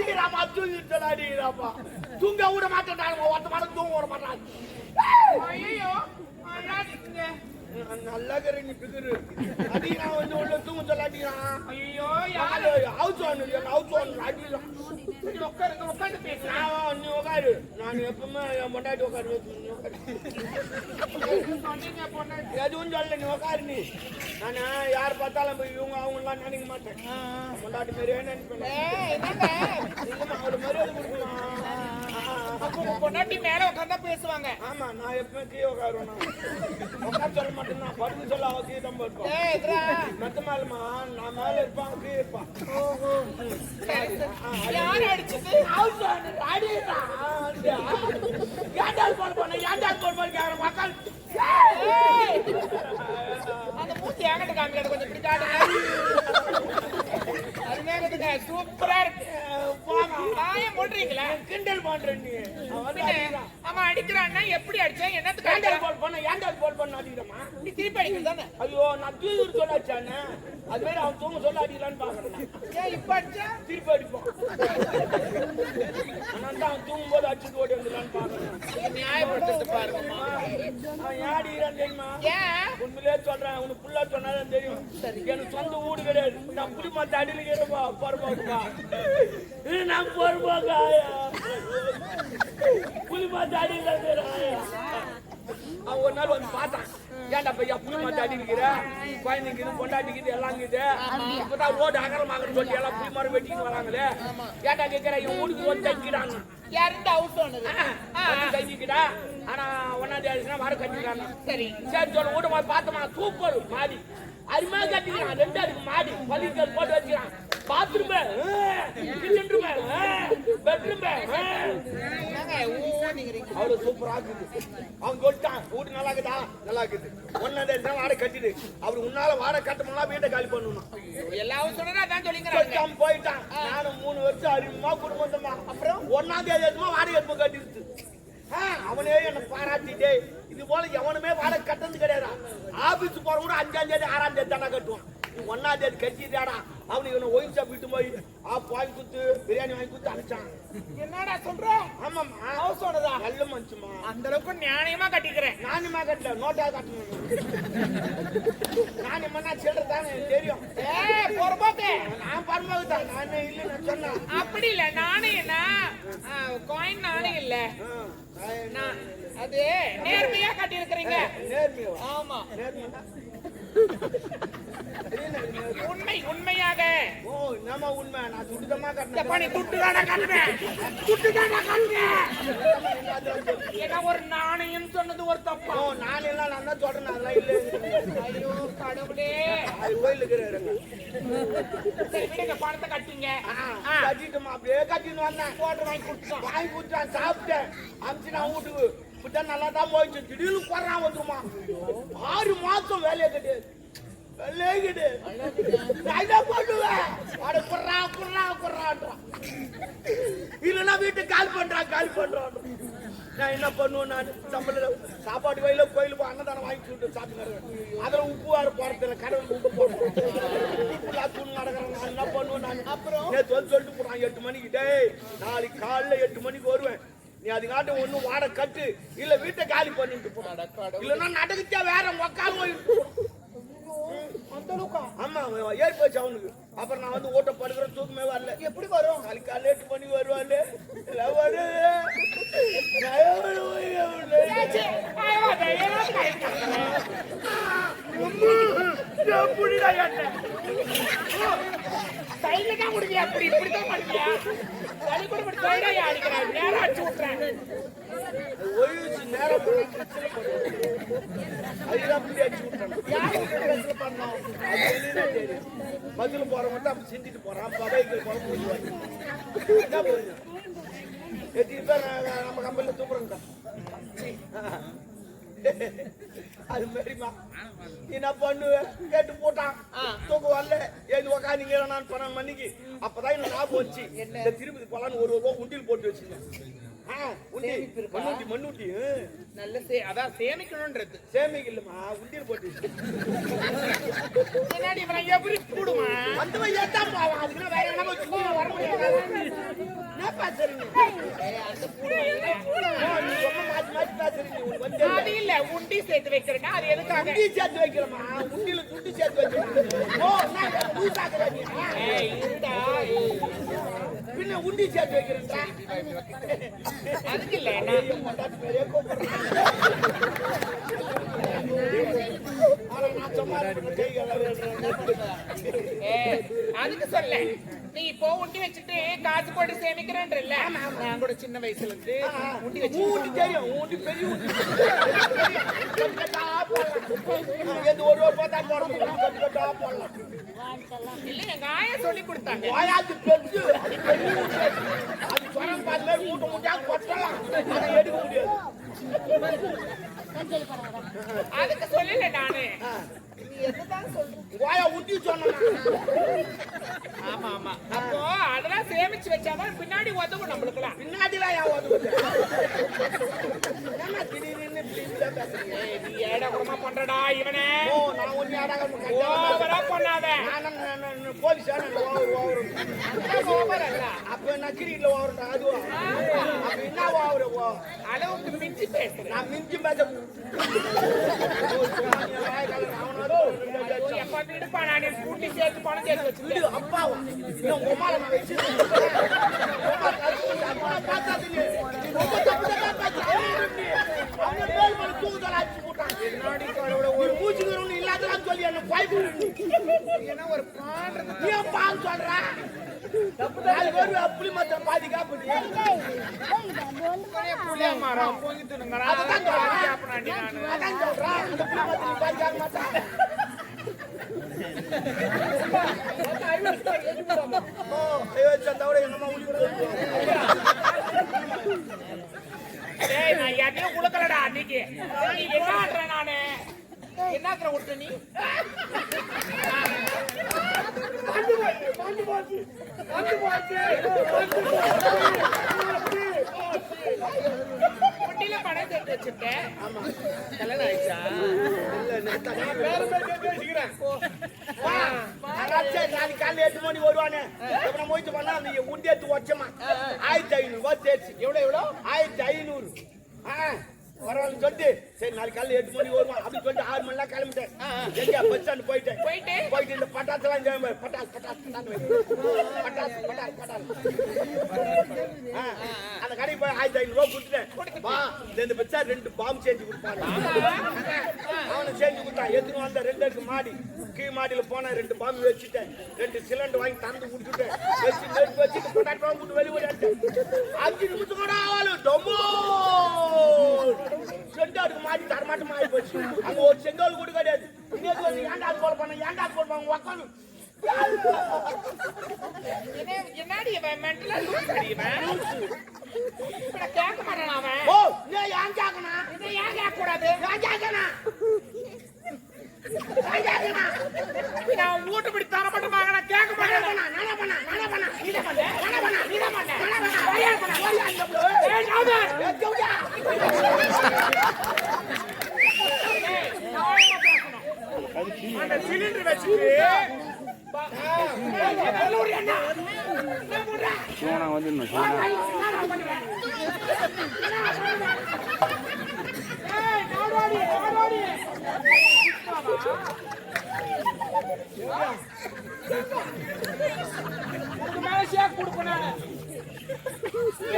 அடிக்கிறாமா தூங்கிட்டு அடிக்கிறாப்பா தூங்க விட மாட்டேன் ஒருத்த மாட்டேன் தூங்க விட மாட்டான் ஐயோ நல்லா கரு நீ பிகரு அடிக்கிறா வந்து உள்ள தூங்க சொல்ல அடிக்கிறான் ஐயோ யாரு ஹவுஸ் ஓனர் அடிக்கிறான் உட்காந்து பேசுறேன் நீ உட்காரு நான் எப்பவுமே என் பொண்டாட்டி உட்காரு எதுவும் சொல்ல நீ உட்காரு நீ நானு யார் பார்த்தாலும் போய் இவங்க அவங்களாம் நினைக்க மாட்டேன் பொண்டாட்டி மாதிரியே நினைப்பேன் அவரு மரியாதை கொடுக்கணும் பொண்டாட்டி மேல உட்காந்தா பேசுவாங்க ஆமா நான் எப்பவுமே கீழே உட்காருவேன் உட்கார சொல்ல மாட்டேன் நான் படுக்க சொல்ல அவ கீழே தான் இருப்பான் மத்த மேலமா நான் மேல இருப்பான் கீழே இருப்பான் யாரு அடிச்சது ஏண்டால் போன் பண்ண மக்கள் அந்த மூச்சு ஏங்கிட்ட காமிக்காது கொஞ்சம் பிடிக்காது அருமையாக சூப்பரா இருக்கு பாயம் போடுறீங்களா கிண்டல் பண்றேன் நீ ஆமா அடிக்கிறான்னா எப்படி அடிச்சேன் என்னத்துக்கு ஏண்டால் போன் பண்ண அடிக்கிறமா நீ திருப்பி அடிக்கிறது தானே ஐயோ நான் தூக்கி சொல்ல அடிச்சானே அது மாதிரி அவன் தூங்க சொல்ல அடிக்கலான்னு பாக்குறேன் ஏன் இப்ப அடிச்சா திருப்பி அடிப்பான் ஆனா அவன் தூங்கும் போது அடிச்சுட்டு ஓடி வந்துடலான்னு பாக்குறேன் நியாயப்படுத்துறது பாருங்கம்மா அவன் ஏன் அடிக்கிறான் தெரியுமா ஏன் உண்மையிலே சொல்றேன் உனக்கு புள்ளா சொன்னாதான் தெரியும் எனக்கு சொந்த வீடு கிடையாது நான் புளி மாத்த அடிக்கிறப்பா பொறுப்பாக்குப்பா நான் பொறுப்பாக்கா புளி மாத்த அடிக்கிறான் அவன் ஒரு நாள் வந்து பார்த்தான் ஏன்டா பையா புளி மாத்த அடிக்கிற குழந்தைங்க பொண்டாட்டிக்குது எல்லாம் இருக்குது இப்பதான் ரோடு அகரமாகன்னு சொல்லி எல்லாம் புளி மரம் வெட்டின்னு வராங்களே ஏன்டா கேட்கிற இவன் வீட்டுக்கு வந்து தைக்கிறாங்க யாருந்த ஹவுஸ் ஓனர் தைக்கிட்டா ஆனா ஒன்னாம் தேதினா வர கட்டிக்கிறாங்க சரி சரி சொல்ல வீட்டு போய் பார்த்தோமா சூப்பர் மாடி அருமையா கட்டிக்கிறான் 2 அடுக்கு மாடி பள்ளிகள் போட்டு வச்சுக்கிறான் பாத்ரூம் கிச்சன் பெட்ரூம் அவ்வளவு சூப்பரா இருக்குது அவன் சொல்லிட்டான் வீடு நல்லா இருக்குதா நல்லா இருக்குது 1ஆம் தேதி வாடகை கட்டிடு அவர் உன்னால வாடகை கட்டணும்னா வீட்டை காலி பண்ணணும் எல்லாரும் சொன்னா அதான் சொல்லிக்கிறாங்க போயிட்டான் நானும் 3 வருஷம் அறிமுகமா குடும்பமா அப்புறம் 1ஆம் தேதி வாடகை எடுப்பு கட்டிடுச்சு அவனே என்ன பாராட்டிட்டே இது போல எவனுமே வாடகை கட்டது கிடையாது ஆபீஸ் போறவங்க 5ஆம் தேதி 6ஆம் தேதி தானே கட்டுவான் 1ஆம் தேதி கட்டிட்டாடா அவனுக்கு இவனை ஒயின் ஷாப் விட்டு போய் வாங்கி கொடுத்து பிரியாணி வாங்கி கொடுத்து அனுப்பிச்சான் என்னடா சொல்ற ஆமாம்மா ஹவுஸ் ஓனரா நல்ல மனுஷமா அந்த அளவுக்கு நியாயமா கட்டிக்கிறேன் நானுமா கட்டல நோட்டா கட்டணும் நான் என்ன சில்லற தானே தெரியும் பொறுப்பாக்கு நான் பரமாவுக்கு தான் நானே இல்ல நான் சொன்னேன் அப்படி இல்ல நானே என்ன காயின் நானே இல்ல அது நேர்மையா கட்டி இருக்கிறீங்க நேர்மையா ஆமா நேர்மையா உண்மையாக ஓ நம்ம உண்மை நான் துட்டுதமா கட்டணும் பண்ணி துட்டுதானே கட்டுறேன் ஏன்னா ஒரு நாணயம் சொன்னது ஒரு தப்பா நான் எல்லாம் நான் தான் சொல்றேன் அதெல்லாம் இல்ல ஐயோ கடவுளே அது கோயிலுக்கு இருக்கிறாங்க சரி விடுங்க பணத்தை கட்டிங்க கட்டிட்டுமா அப்படியே கட்டின்னு வந்தேன் போட்டு வாங்கி கொடுத்தான் சாப்பிட்டேன் அமிச்சு நான் வீட்டுக்கு இப்பதான் நல்லா தான் போயிடுச்சு திடீர்னு குறான் வந்துருமா 6 மாசம் வேலையை கிடையாது இல்லன்னா வீட்டு கால் பண்றான் நான் என்ன பண்ணுவேன் நான் சம்பளம் சாப்பாடு வயல கோயிலுக்கு அன்னதானம் வாங்கி சொல்லிட்டு சாப்பிட்டு அதுல உப்பு வார போறதில்ல கடவுள் உப்பு போடுறேன் தூள் நடக்கிறேன் நான் என்ன பண்ணுவேன் நான் அப்புறம் சொல்லிட்டு போறான் 8 மணிக்கு டேய் நாளைக்கு காலைல 8 மணிக்கு வருவேன் நீ அதுக்காட்ட ஒண்ணு வாட கட்டு இல்ல வீட்டை காலி பண்ணிட்டு போறாடா இல்லன்னா நடக்குச்சா வேற மொக்கால் போயிட்டு ஆமா ஏறி போச்சு அவனுக்கு அப்புறம் நான் வந்து ஓட்ட படுக்கிற தூக்கமே வரல எப்படி வரும் நாளைக்கு காலைல 8 மணிக்கு வருவாள் அப்படி இப்படிதான் பண்ணியா சளி கூட அடிக்கிறேன் நேரம் அடிச்சு விட்டுறேன் நேரம் பதில போற மட்டும் அப்படி செஞ்சுட்டு போறான் பகைக்கு எத்தனை பேர் நம்ம கம்பெனில தூக்குறோங்க அது மாதிரிமா என்ன பண்ணுவேன் கேட்டு போட்டான் தூக்க வரல ஏது உக்காந்தீங்க நான் 12 மணிக்கு அப்பதான் எனக்கு ஞாபகம் வச்சு இந்த திருப்பதி போலான்னு ஒரு ரூபா உண்டியில் போட்டு வச்சுங்க மண்ணூட்டி நல்ல அதான் சேமிக்கணும்ன்றது சேமிக்க இல்லமா உண்டியில் போட்டு எப்படி கூடுமா அந்த மாதிரி ஏத்தான் போவான் அதுக்குன்னா வேற என்ன வர முடியாது பேசுறீங்க அந்த பூனை நீ ரொம்ப மாத்தி பேசுறீங்க உனக்கு வந்து அது இல்ல உண்டி சேர்த்து வைக்கிறேன்னா அது எதுக்காக உண்டி சேர்த்து வைக்கிறமா உண்டியில துண்டி சேர்த்து வைக்கிறேன் ஓ நான் பூசாக்குற இருடா பின்ன உண்டி சேர்த்து வைக்கிறேன்டா அதுக்கு இல்ல நான் மொட்டாச்சு பேரே கூப்பிடுறேன் நான் சும்மா அதுக்கு சொல்ல நீ இப்போ உண்டி வச்சுட்டு காசு போட்டு சேமிக்கிறேன்றல்ல நான் கூட சின்ன வயசுல இருந்து உண்டி வச்சு ஊட்டி தெரியும் ஊட்டி பெரிய ஊட்டி எது ஒரு ரூபா தான் போடலாம் இல்ல எங்க ஆயா சொல்லி கொடுத்தாங்க வாயாச்சு பெருசு அது பெரிய ஊட்டி அது சொரம் பார்த்து மூட்டை மூட்டையா கொட்டலாம் அதை எடுக்க முடியாது அதுக்கு சொல்லல நானு வாயா ஊட்டி சொன்னா ஆமா ஆமா அப்போ அதெல்லாம் சேமிச்சு வச்சாதான் பின்னாடி உதவும் நம்மளுக்குலாம் பின்னாடிலாம் ஏன் உதவுது என்ன திடீர்னு இப்படிலாம் பேசுறீங்க நீ ஏடா குடமா பண்றடா இவனே ஓ நான் ஒண்ணு ஆடாக ஓவரா பண்ணாத நான் போலீஸா ஓவர் ஓவர் அல்ல அப்ப நான் கிரிக்கெட்ல ஓவர்டா அதுவா அப்ப என்ன ஓவர் அளவுக்கு மிஞ்சி பேசுறேன் நான் மிஞ்சி பேச எப்ப விடுப்பா நான் கூட்டி சேர்த்து பணம் சேர்த்து வச்சுட்டு அப்பாவா இன்னும் உமால நான் வச்சு ஒரு பூச்சிக்கிறவனு இல்லாததான் சொல்லி என்ன ஏன்னா ஒரு பாடுறது நீ பால் சொல்ற நாலு பேர் அப்படி மொத்தம் பாதி காப்பு புளிய மரம் பொங்கிட்டு அதான் சொல்றேன் அந்த புளி மரத்துக்கு பாதி காக்க மாட்டான் நான் யாரையும் கொடுக்கலடா அன்னைக்கு என்ன ஆடுறேன் நானு என்ன விட்டு நீ குட்டியில பணம் சேர்த்து வச்சிருக்கேன் கல்யாணம் ஆயிடுச்சா நாளைக்கு காலையில் 8 மணி வருவானே முயற்சி பண்ணா அந்த உண்டி எடுத்து வச்சமா 1500 தேர்ச்சி எவ்வளோ 1500 பரவாயில்ல சொல்லிட்டு சரி நாளைக்கு காலையில் 8 மணி வருவான் அப்படின்னு சொல்லிட்டு 6 மணிலாம் கிளம்பிட்டேன் எங்கேயா பஸ் ஸ்டாண்ட் போயிட்டு இந்த பட்டாசெல்லாம் பட்டாசு அந்த கடைக்கு போய் 1500 கொடுத்துட்டேன் வா இந்த பச்சா 2 பாம்பு செஞ்சு கொடுப்பாங்க அவனை செஞ்சு கொடுத்தான் எத்தனை வந்த 2 அடுக்கு மாடி கீழ் மாடியில போன 2 பாம்பு வச்சுட்டேன் 2 சிலிண்டர் வாங்கி தந்து குடிச்சுட்டேன் வச்சுட்டு பட்டாட்டு வாங்கி வெளியே ஓடிட்டேன் 5 நிமிஷம் கூட ஆவாலும் டொம்போ செண்டாடுக்கு மாடி தரமாட்டமா ஆகி போச்சு அங்க ஒரு செங்கோல் கூட கிடையாது இன்னைக்கு வந்து ஏன்டா போல பண்ண ஏன்டா போல பண்ண உக்காந்து என்னடி இவன் மென்டலா லூஸ் அடிவன் இப்ப கேட்க மாட்டான் அவன் ஓ நீ ஏன் கேக்கணும் இதை ஏன் கேட்க கூடாது ஏன் கேக்கணும் நான் வீட்டு படி தர மட்டும் நான் கேட்க மாட்டேன் நானே பண்ண அந்த சிலிண்டர் வச்சுட்டு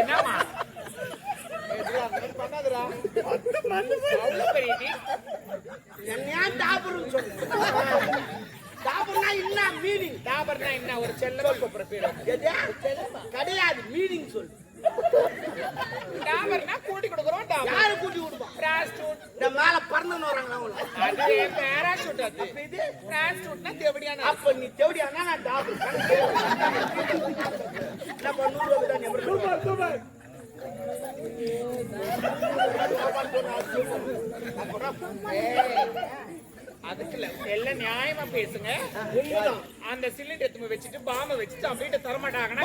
என்னமா பண்ணாதடா என்ன டாபர்னு சொல்லு டாபர்னா என்ன மீனிங் டாபர்னா என்ன ஒரு செல்லம் கூப்பிடுற பேரு கிடையாது மீனிங் சொல்லு டாபர்னா கூட்டி கொடுக்குறோம் டாபர் யாரு கூட்டி கொடுப்போம் பிராஸ்டியூட் இந்த மேல பறந்துன்னு வராங்களா அவங்க அது பேராசூட் அது இது பிராஸ்டியூட்னா தேவடியான அப்ப நீ தேவடியானா நான் டாபர் நம்ம 100 ரூபாய் தான் சூப்பர் அதுக்கு இல்ல எல்லாம் நியாயமா பேசுங்க அந்த சிலிண்டர் எடுத்து வச்சுட்டு பாம்ப வச்சுட்டு அவன் வீட்டை தர மாட்டாங்கன்னா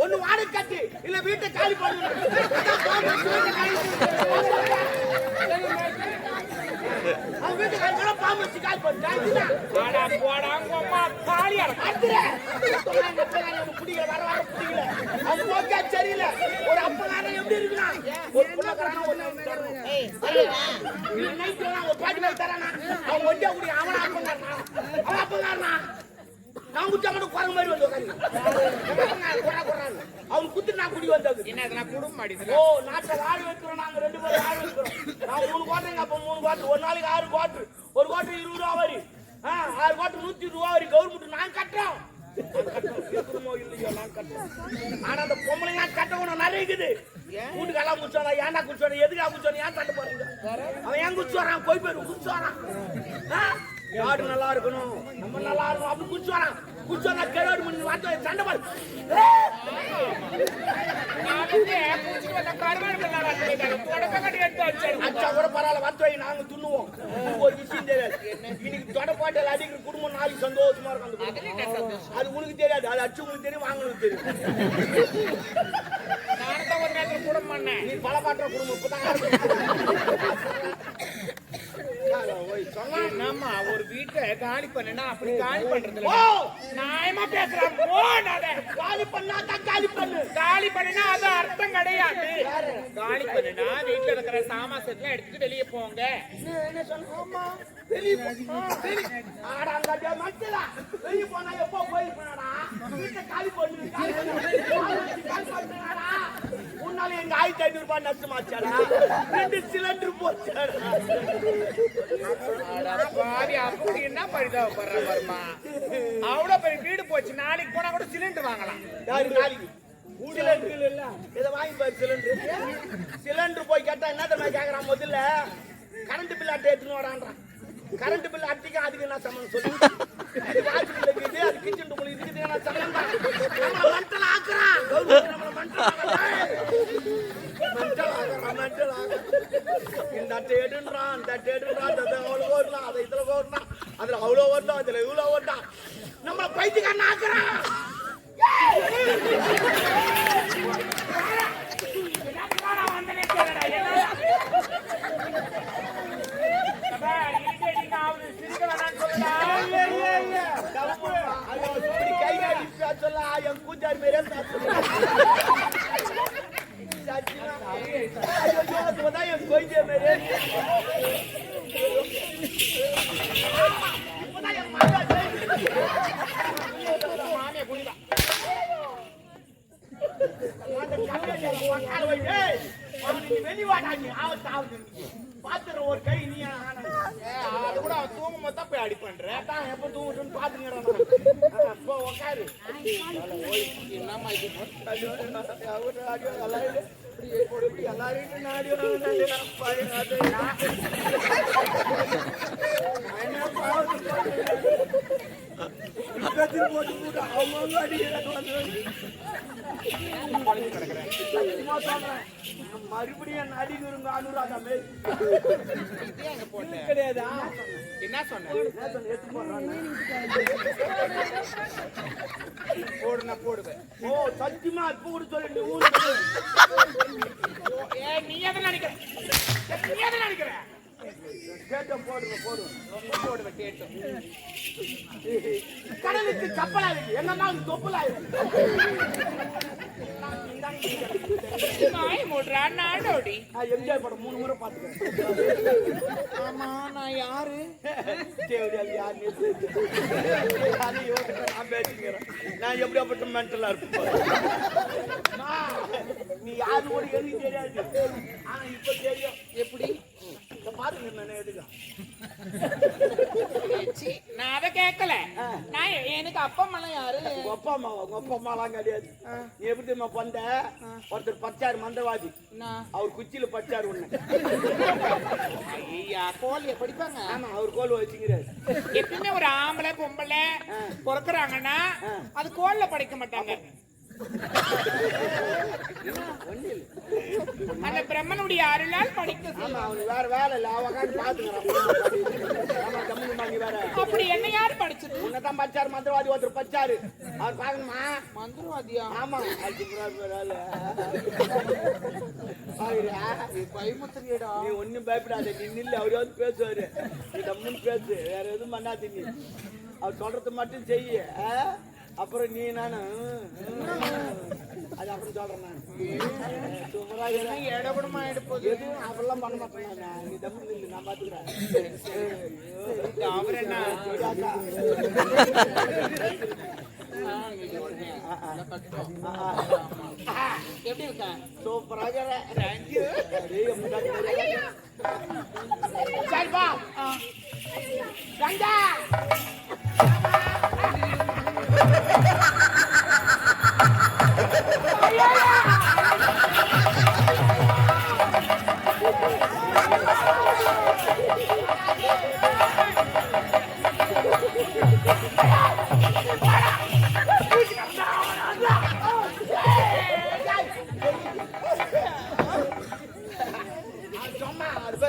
ஒண்ணு வாடகை கட்டி இல்ல வீட்டை காலி பண்ணு வீட்டுக்கு பாம்பு வச்சு காலி பண்ணு போடாங்க தாலியா பிடிக்க வர வர ஒரு பாட்டி மாதிரி தரானா அவன் ஒண்டியா குடி அவன் அப்பங்காரனா நான் குச்சா மட்டும் குரங்கு மாதிரி வந்து அவன் குத்து நான் குடி வந்தது என்ன குடும்பம் அடிச்சு ஓ நாட்டை வாழ வைக்கிறோம் நாங்க 2 பேரும் வாழ வைக்கிறோம் நான் 3 கோட்டைங்க அப்ப 3 கோட்டு ஒரு நாளைக்கு 6 கோட்டு ஒரு கோட்டு 20 ரூபா வரி 6 கோட்டு 120 ரூபா வரி கவர்மெண்ட் நான் கட்டுறோம் இல்லையோ நான் கட்டுறோம் ஆனா அந்த பொம்பளைங்க கட்டணும் நிறைய இருக்குது வீட்டுக்கெல்லாம் குடிச்சோனா ஏன்டா குடிச்சோனா எதுக்கா குடிச்சோனா ஏன் கட்ட போறீங்க அவன் ஏன் குடிச்சு வரான் போய் போயிரு குடிச்சு வரான் யாரு நல்லா இருக்கணும் நம்ம நல்லா இருக்கணும் அப்படி குடிச்சு வரான் குடிச்சோனா கேடு பண்ணி வார்த்தை சண்டை பாரு அச்சா கூட பரவாயில்ல வார்த்தை நாங்க துண்ணுவோம் ஒரு விஷயம் தெரியாது இன்னைக்கு தொடப்பாட்டில் அடிக்கிற குடும்பம் நாளைக்கு சந்தோஷமா இருக்கும் அது உனக்கு தெரியாது அது அச்சு உங்களுக்கு தெரியும் வாங்க தெரியும் ஒரு நேரத்தில் குடும்பம் நீ பல பாட்டுற குடும்பம் இப்பதான் நம்ம ஒரு வீட்டை காலி பண்ணா அப்படி காலி பண்றது நியாயமா பேசுறான் காலி பண்ணாதான் காலி பண்ணு காலி பண்ணா அது அர்த்தம் கிடையாது காலி பண்ணுனா வீட்டுல இருக்கிற சாமாசத்துல எடுத்துட்டு வெளியே போங்க என்ன சொன்னா வெளியே போனா எப்போ போயிருப்பா வீட்டை காலி பண்ணு உன்னால எங்க 1500 ரூபாய் நஷ்டமாச்சாடா 2 சிலிண்டர் போச்சாடா அப்படி என்ன பரிதாபப்படுற வருமா அவ்வளவு பெரிய வீடு போச்சு நாளைக்கு போனா கூட சிலிண்டர் வாங்கலாம் நாளைக்கு சிலிண்டர் இல்ல இதை வாங்கி பாரு சிலிண்டர் போய் கேட்டா என்ன தெரியுமா கேக்குறான் முதல்ல கரண்ட் பில் அட்டை எடுத்துன்னு வரான்றான் கரண்ட் பில் அட்டைக்கு அதுக்கு என்ன சம்பந்தம் சொல்லு அது வாட்ச் பில் இருக்குது அது கிச்சன் ரூம் இருக்குது என்ன சம்பந்தம் நம்மள மண்டல ஆக்குறான் நம்மள மண்டல ஆக்குறான் இந்த அட்டை எடுன்றான் அந்த அட்டை எடுன்றான் அந்த அவ்வளோ ஓடலாம் அதை இதுல ஓடலாம் அதுல அவ்வளோ ஓடலாம் அதுல இவ்வளோ ஓடலாம் நம்மள பைத்தியக்காரன் ஆக்குறான் என் கூச்சாரி மேலே என் கோயிலே மேலே பாத்துற ஒரு கை நீ அது கூட அவன் தூங்கும் போது தான் போய் அடி பண்ற எப்ப தூங்கட்டுன்னு பாத்துங்கிறான் அப்போ உக்காரு என்னமா இது எல்லாரும் நாடி போட்டு அவங்க மறுபடியும் நடிகருங்க அனுராதா கிடையாது என்ன சொன்ன போடுவேன் ஓ சத்தியமா இப்ப கூட சொல்லு நீ எதை நினைக்கிற நீ எதை நினைக்கிற கேட்டும் போடுவேன் கேட்டும் கடலுக்கு கப்பலா இருக்கு என்னன்னா தொப்பலா இருக்கு எம்ஜிஆர் படம் 3 முறை பாத்துக்கிறேன் ஆமா நான் யாரு நான் எப்படியாப்பட்ட மென்டலா இருப்பேன் நீ யாரு கூட எதுவும் தெரியாது ஆனா இப்ப தெரியும் எப்படி பாருங்க நான் எதுக்கு நான் அதை கேட்கல நான் எனக்கு அப்பா அம்மா யாரு உங்க அப்பா அம்மாலாம் கிடையாது நீ எப்படி தெரியுமா பண்ட ஒருத்தர் பச்சாரு மந்திரவாதி அவர் குச்சியில பச்சாரு ஒண்ணு ஐயா கோழிய படிப்பாங்க ஆமா அவர் கோல் வச்சுக்கிறாரு எப்பவுமே ஒரு ஆம்பளை பொம்பளை பிறக்குறாங்கன்னா அது கோல்ல படிக்க மாட்டாங்க அந்த பிரம்மனுடைய அருளால் படிக்க வேற வேலை இல்ல அவன் பாத்துக்கிறான் அப்படி என்ன யாரு படிச்சது உன்னதான் பச்சாரு மந்திரவாதி ஒருத்தர் பச்சாரு அவர் பாக்கணுமா மந்திரவாதியா ஆமா பயமுத்திரியடா நீ ஒன்னும் பயப்படாத நீ நில்லு அவரே வந்து பேசுவாரு நீ தம்முன்னு பேசு வேற எதுவும் பண்ணாது நீ அவர் சொல்றது மட்டும் செய்ய அப்புறம் நீ நானு அது அப்புறம் சொல்றேன் நான் சுமராக இடப்படமா எடுப்போது எதுவும் அப்படிலாம் பண்ண மாட்டேன் நான். நீ தம்பி நில்லு, நான் பாத்துக்கிறேன். அவர் என்ன எப்படி இருக்கேன் சூப்பராக தேங்க்யூ சரிப்பா கங்கா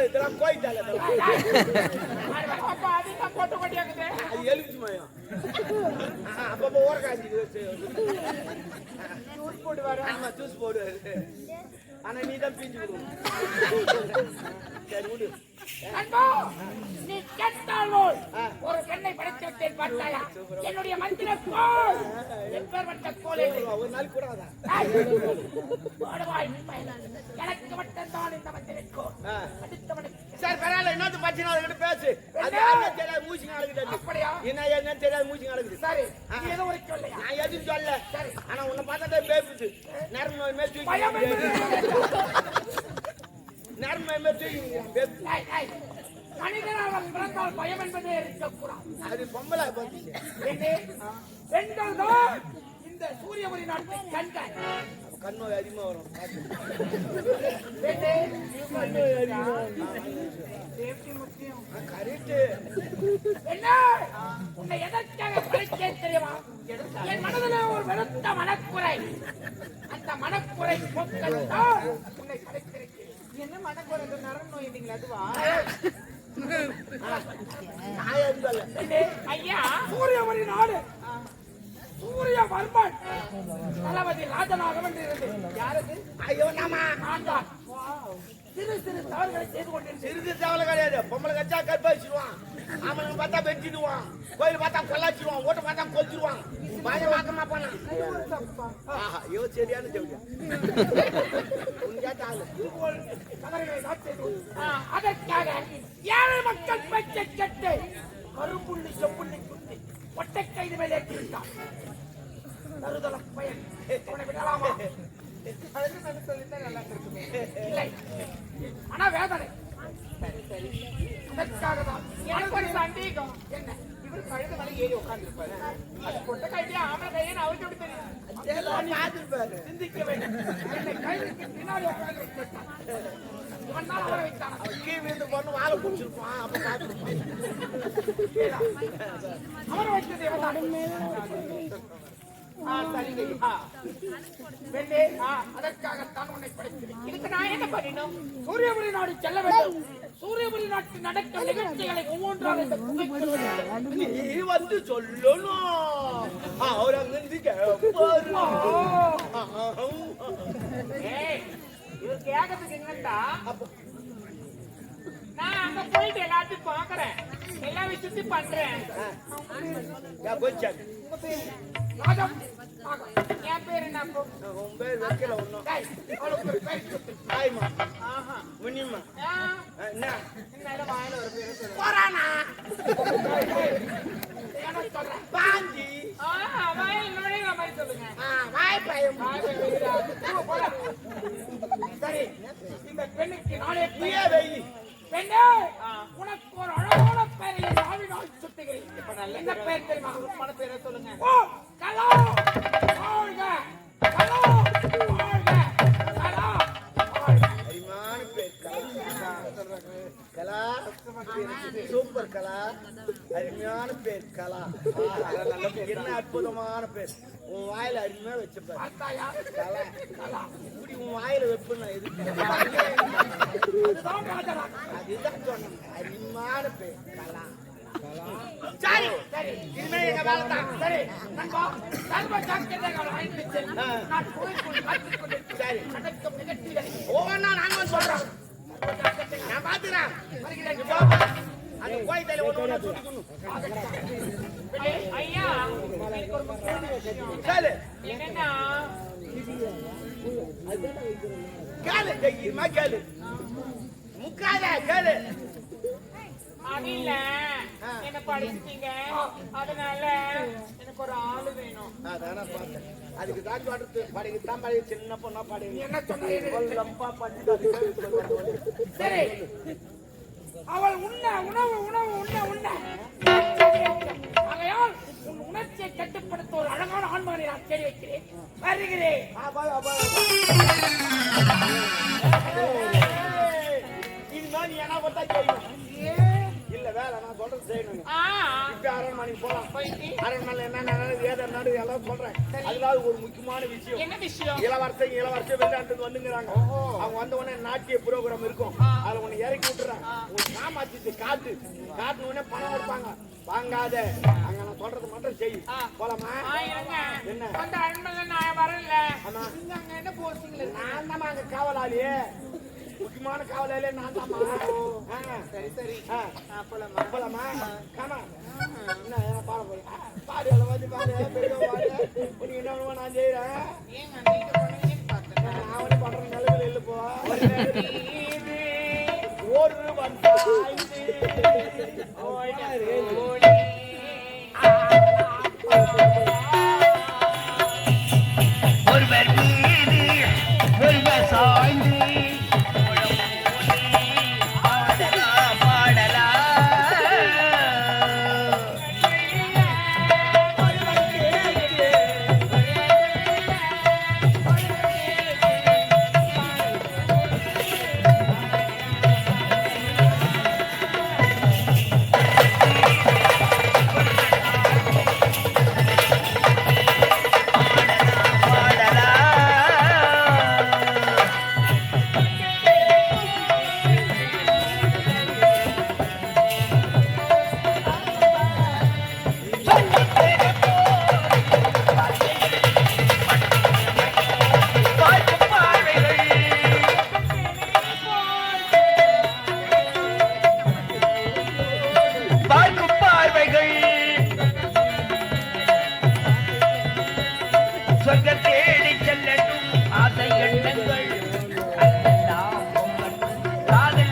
இதெல்லாம் கோயிட்டால அப்ப அதுதான் போட்டு கொட்டியாக்குது அது எலுமிச்சு மயம் அப்பப்போ ஓர காய்ச்சி ஜூஸ் போட்டு வர ஆமா ஜூஸ் போடுவாரு ஆனா நீ தான் பீஞ்சு விடுவோம் சரி விடு அன்போ, நீ கெட்டாளோள். ஒரு பெண்ணை படைத்து விட்டேன் பார்த்தாயா? என்னுடைய மந்திர கோல் எப்பேற்பட்ட கோல் இது? ஒரு நாள் கூட அதான் போடுவாய், எனக்கு மட்டும்தான் இந்த மந்திர கோல். அடுத்தவனுக்கு சரி பரவாயில்ல இன்னொரு பச்சை கிட்ட பேசு அது யாருன்னு தெரியாது மூச்சு நடக்குது அப்படியா? என்ன தெரியாது மூச்சு நடக்குது சரி, நீ ஏதோ ஒரு சொல்லையா? நான் எதுவும் சொல்ல ஆனா உன்னை பார்த்தா பேசுது நரம்பு நோய் தூக்கி பயம் என்பது நரம்பு நோய் தூக்கி பேசு ஏய், ஏய், மனிதனாக பிறந்தால் பயம் என்பதே இருக்கக்கூடாது. அது பொம்பளை பார்த்துச்சு பெண்கள் தான் இந்த சூரியபுரி நாட்டு கண்கள். கண்ணோய் அதிகமா வரும் பெண்ணே, கரெக்ட் என்ன? உன்னை எதற்காக படைத்தேன் தெரியுமா? என் மனதில் ஒரு வெளுத்த மனக்குறை. அந்த மனக்குறை போக்கத்தான் உன்னை படைத்திருக்கிறேன். என்ன மனக்குறை நரம்பு நோய் இல்லைங்களா அதுவா நான் எதுவும் சொல்ல பெண்ணே, ஐயா, சூரியபுரி நாடு சூரியவர்மன் தளபதி ராஜனாக இருந்தது. யாருக்கு? ஐயோ நாமா நான் தான். சிறு சிறு தவறுகளை செய்து கொண்டிருந்தேன். சிறிது தவளை கிடையாது பொம்பளை கச்சா கற்பாச்சிடுவான் ஆமனுக்கு பார்த்தா வெட்டிடுவான் கோயில் பார்த்தா கொல்லாச்சிடுவான் ஓட்ட பார்த்தா கொல்ச்சிடுவான் பயம் வாக்கமா போனான் ஆஹா ஐயோ சரியான ஜவுளியா உன் கேட்ட ஆளு தவறுகளை நான் செய்து கொண்டேன். அதற்காக ஏழை மக்கள் பேச்சை கேட்டு கருப்புள்ளி செப்புள்ளி குத்தி ஒட்டை கைது மேலே ஏற்றிவிட்டான். தருதல பயன் அவனை விடலாமா? சொல்லித்தான் நல்லா இருக்குமே இல்லை, மனவேதனை. அதற்காக தான் எனக்கு ஒரு சந்தேகம் என்ன இவர் கழுத மேல ஏறி உட்கார்ந்துருப்பாரு அது கொட்ட கையில ஆம்பளை கையின்னு அவருக்கு எப்படி தெரியும் அதெல்லாம் பார்த்துருப்பாரு சிந்திக்க வேண்டும். என்னை கைதுக்கு பின்னாடி உட்கார்ந்து வைத்தான். இவன் தான் அவரை வைத்தான். கீ வீட்டு பொண்ணு வாழை பிடிச்சிருப்பான் அப்ப பார்த்துருப்பான் அவரை வைத்தது இவன் தான். சரிங்க பெண்ணே, அதற்காகத்தான் உன்னை படைக்கிறேன். இதுக்கு நான் என்ன பண்ணணும் சூரியபுரி நாடு செல்ல வேண்டும். சூரியபுரி நாட்டில் நடக்கும் நிகழ்ச்சிகளை ஒவ்வொன்றாக இந்த குகைக்குள் வைக்கிறேன். நீ வந்து சொல்லணும் அவர் அங்கிருந்து கேட்பாரு ஏய் இவர் கேட்கறதுக்கு என்னண்டா நான் அங்க போயிட்டு எல்லாத்தையும் பாக்குறேன் எல்லா விஷயத்தையும் பண்றேன் கொஞ்சம் ராஜம், என் பேர் என்ன அப்போ? உன் பேர் வைக்கல ஒன்றும் டேய், அவளுக்கு ஒரு பேர் சொல்லு. ஆய்மா ஆஹா முனிமா ஆ, என்ன என்னோட வாயில ஒரு பேர் சொல்லு போறானா என்ன சொல்றேன்? பாஞ்சி வாயில் நுழைகிற மாதிரி சொல்லுங்க வாய்ப்பாயம் வாயில வைக்கிறா. போடா. சரி, இந்த பெண்ணுக்கு நாளே நீயே வெயி பெண்ணே, உனக்கு ஒரு அழகான பெயரை நாவினால் சுட்டுகிறேன். என்ன பெயர் தெரியுமா? மன பேரை சொல்லுங்க ஓ, கலா, வாழ்க, கலா, வாழ்க, கலா, வாழ்க. அரிமான பேர் கலா சூப்பர் கலா அருமையான பேர் கலா என்ன அற்புதமான பேர் உன் வாயில அருமையா வச்சுப்பாரு பார்த்தாயா? கலா கலா. இப்படி உன் வாயில வைப்பு நான் எதுக்கு அதுதான் ராஜராஜ. அதுதான் சொன்னேன் அருமையான பேர் கலா சரி சரி, இனிமே எங்க வேலை தான் சரி, நண்பா, சர்வ ஜாக்கிரதையாக அழைத்து செல். நான் கோயிலுக்குள் காத்துக் கொண்டிருக்கிறேன். சரி நடக்கும் நிகழ்ச்சிகளை ஒவ்வொன்னா நாங்க சொல்றோம் சர்வ ஜாக்கிரதையாக நான் பாத்துக்கிறேன் வருகிறேன். அந்த கோயில் ஒண்ணு ஒண்ணு சுட்டிக்கணும் பெண்ணே, ஐயா எனக்கு ஒரு முக்கியமான விஷயம். கேளு என்னன்னா கேளு தைரியமா கேளு முக்காத கேளு அது இல்ல என்ன படிச்சிட்டீங்க அதனால எனக்கு ஒரு ஆளு வேணும். அதான பார்த்தேன் அதுக்கு தான் சொல்றது படிக்கத்தான் படி சின்ன பொண்ணா படி என்ன சொன்னீங்க? லம்பா பண்ணிட்டு சரி, அவள் உண்ண உணவு உணவு உண்ண உண்ண ஆகையால் உன் உணர்ச்சியை கட்டுப்படுத்த ஒரு அழகான ஆண்மகனை நான் தேடி வைக்கிறேன். வருகிறேன். இதுதான் நீ என்ன பார்த்தா செய்யணும் இல்ல வேலை நான் சொல்றது செய்யணும். இப்ப அரண்மனைக்கு போலாம். அரண்மனை என்ன ஏதோ நடு எல்லாம் சொல்றேன். அதுல ஒரு முக்கியமான விஷயம். என்ன விஷயம்? இளவரசன் வெளிநாட்டுக்கு வந்துங்கிறாங்க. அவங்க வந்த உடனே நாட்டிய புரோகிராம் இருக்கும். அதுல உன்னை இறக்கி விட்டுறாங்க. உன் காமாட்சி காட்டுன உடனே பணம் கொடுப்பாங்க. வாங்காத அங்க நான் சொல்றது மட்டும் செய். போலாமா? என்ன அந்த அரண்மனை நான் வரல. ஆமா அங்க என்ன போஸ்டிங்ல நான் தான் அங்க காவலாளியே முக்கியமான காவலாளியே நான் தான். சரி சரி போலாமா? காமா என்ன என்ன பாட போறேன் பாடு அளவாதி பாடு பெரிய பாடு நீ என்ன பண்ணுவா நான் செய்யறேன். ஏங்க நீங்க பண்ணுவீங்கன்னு பார்த்தேன். நான் அவனே பண்ற நிலைமையில இல்ல போ. ஒரு வந்தாய்ந்து ஒருவர் மீது ஒருவர் சாய்ந்து பாடலா சொர்க்க தேடி செல்லட்டும் ஆசை எண்ணங்கள் காதல்